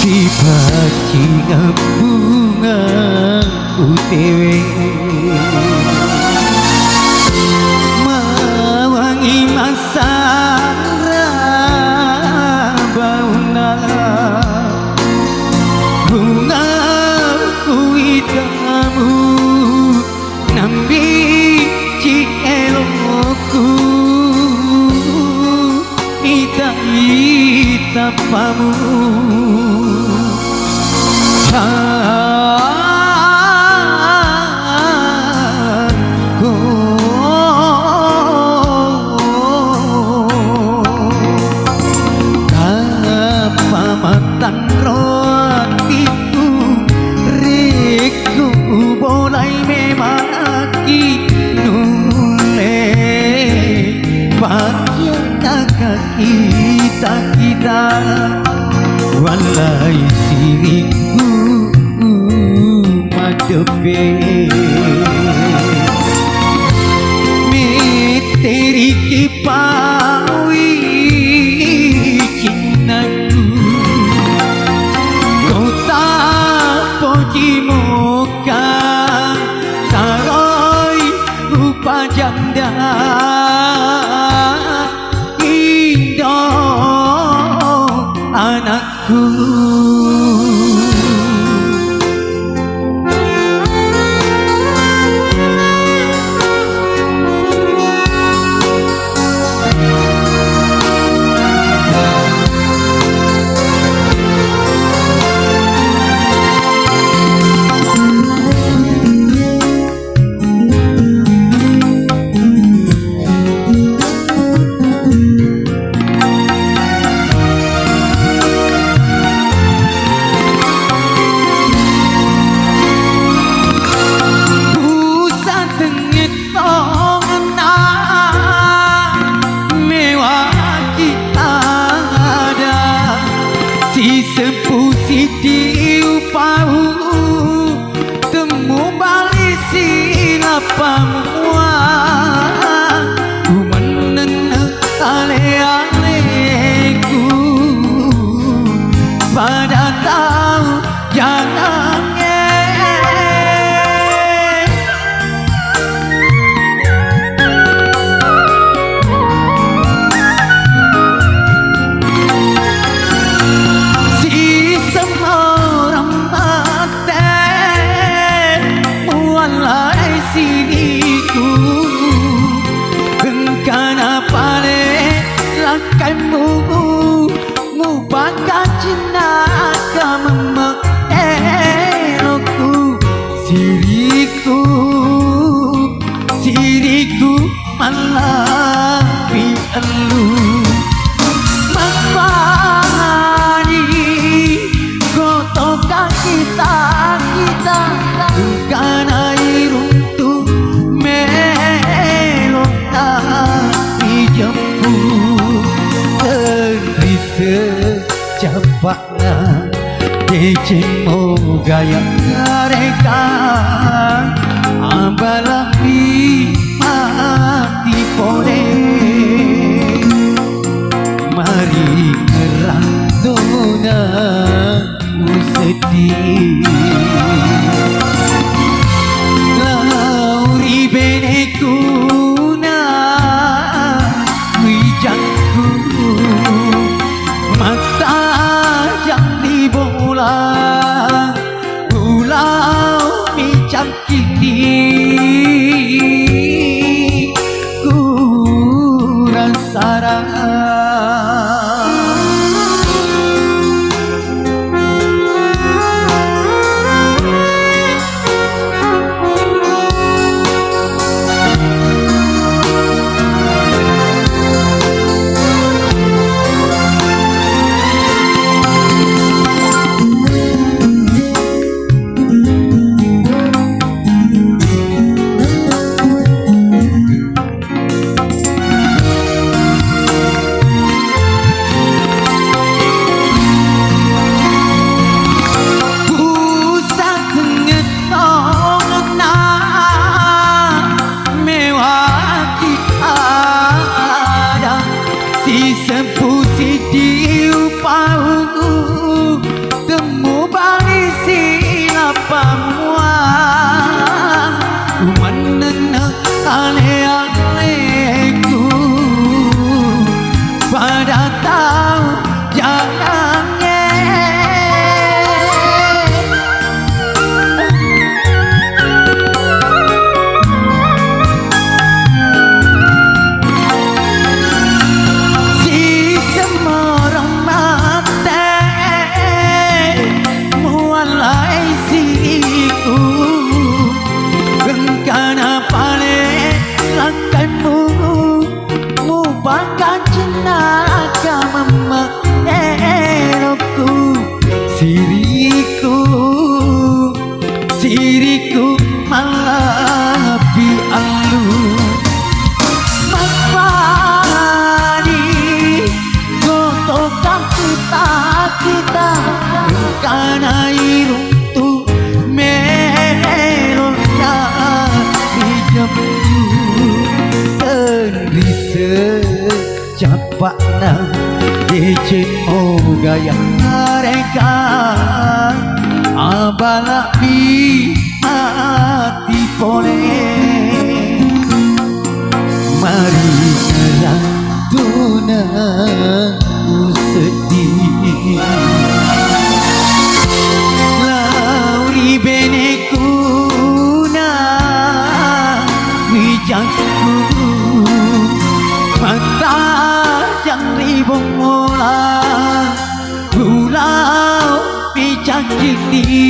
Dipacinga bunga UTW mawangi masara bauna bunga kuitamu nambi ci eloku ita pamu kita walai siriku madepe miteri kipawi cinaku kota poji moka taroi rupa janda anakku. Si sepuh si diupau temu balik si lapamua kumanena ale-aleku pada tahu jangannya siriku engkana pale lakaimu mubaka cina kamu eloku siriku siriku malapi elu mangmani kotoka kita engkana cepatnya kecimo gaya mereka abalapi mati pole mari ngerantona sedih lauri benekuna wijangku mata yang dibola ulau micam kini ku rasa Siriku, siriku malah bialu Mapani gotokan kita Karena iruntu melona Hijabku Tenri secepatnya Dejemo gaya mereka Abalak di hati boleh Mari serang tunangku sedih Lauri beneku na wijakku Mata yang ribung mola Pulau bijak ini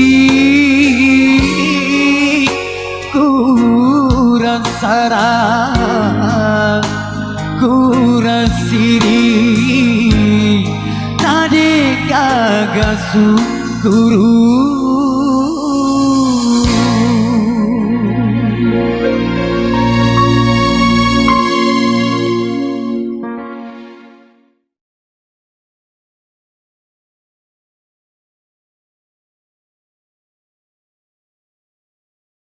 Kurang sarang Kurang siri Tadi gagasu guru